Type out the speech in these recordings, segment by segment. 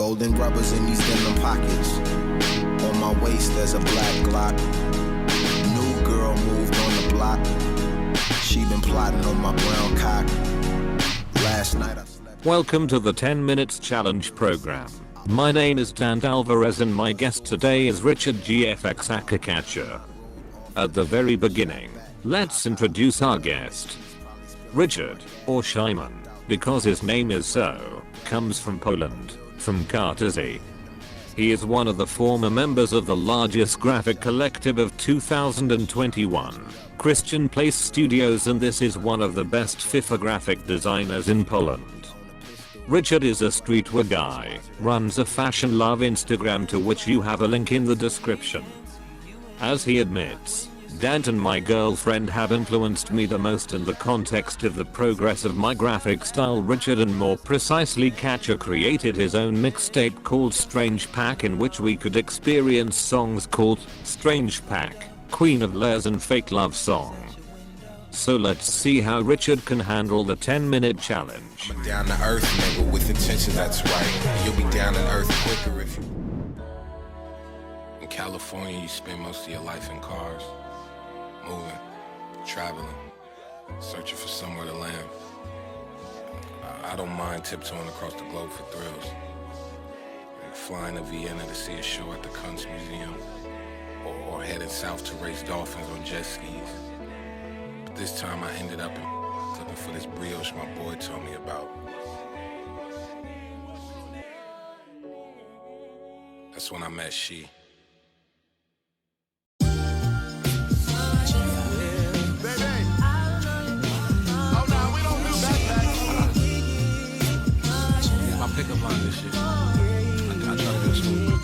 Golden rubbers in these denim pockets. On my waist there's a black Glock. New girl moved on the block. She been plotting on my brown cock. Last night I slept. Welcome to the 10 Minutes Challenge program. My name is Dan Alvarez and my guest today is Riczard GFX Akakacha. At the very beginning, let's introduce our guest. Riczard, or Szymon, because his name is so, comes from Poland, from Katowice. He is one of the former members of the largest graphic collective of 2021, Christian Place Studios, and this is one of the best FIFA graphic designers in Poland. Riczard is a streetwear guy, runs a fashion love Instagram to which you have a link in the description. As he admits, Dad and my girlfriend have influenced me the most in the context of the progress of my graphic style. Riczard, and more precisely Kacha, created his own mixtape called Strange Pack, in which we could experience songs called Strange Pack, Queen of Layers and Fake Love Song. So let's see how Riczard can handle the 10-minute challenge. I'm a down to earth nigga with intentions, that's right. You'll be down to earth quicker if you... In California, you spend most of your life in cars. Moving, traveling, searching for somewhere to land. I don't mind tiptoeing across the globe for thrills. Like flying to Vienna to see a show at the Kunstmuseum, or heading south to race dolphins on jet skis. But this time I ended up looking for this brioche my boy told me about. That's when I met she. Pickup line this shit. I try to do a smooth.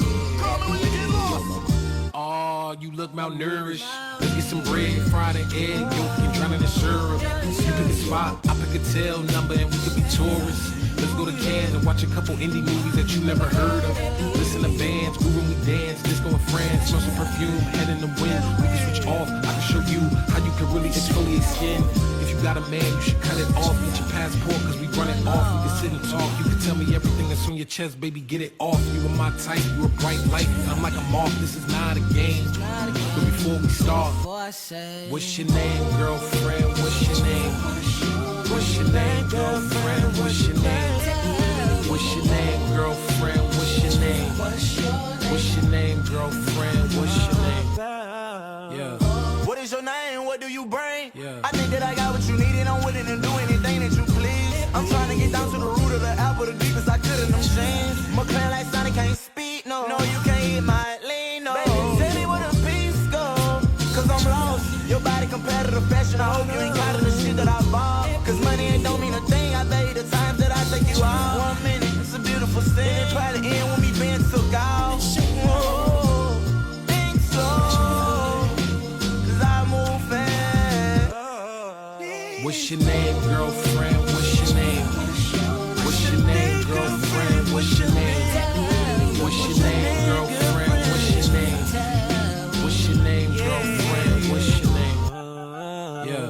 Oh, you look malnourished. Let's get some bread, fried an egg, yolk, and drown in the syrup. You pick a spot, I pick a tail number, and we could be tourists. Let's go to Cannes and watch a couple indie movies that you never heard of. Listen to bands, groove when we dance, disco in France, smell some perfume, head in the wind. We can switch off, I can show you how you can really exfoliate skin. If you got a man, you should cut it off. Get your passport, cause we run it off. We can sit and talk, you can tell me everything that's on your chest, baby, get it off. You are my type, you a bright light, and I'm like a moth, this is not a game. But before we start, what's your name, girlfriend, what's your name? What's your name, girlfriend, what's your name? What's your name, girlfriend, what's your name? What's your name, girlfriend, what's your name? Yeah. What is your name? What do you bring? Yeah. I think that I got what you need and I'm willing to do anything that you please. I'm trying to get down to the root of the apple, the deepest I could in them jeans. McLaren like Sonic can't speak, no. No, you can't hit my lean, no. Baby, tell me where the peace go, cause I'm lost. Your body competitive fashion, I hope you ain't counting the shit that I bought. Cause money ain't don't mean a thing, I bet you the times that I take you out. 1 minute, it's a beautiful thing. Try to end when me being took out. Whoa, think so. What's your name, girlfriend? What's your name? What's your name, girlfriend? What's your name? What's your name, girlfriend? What's your name? What's your name, girlfriend? What's your name? Yeah.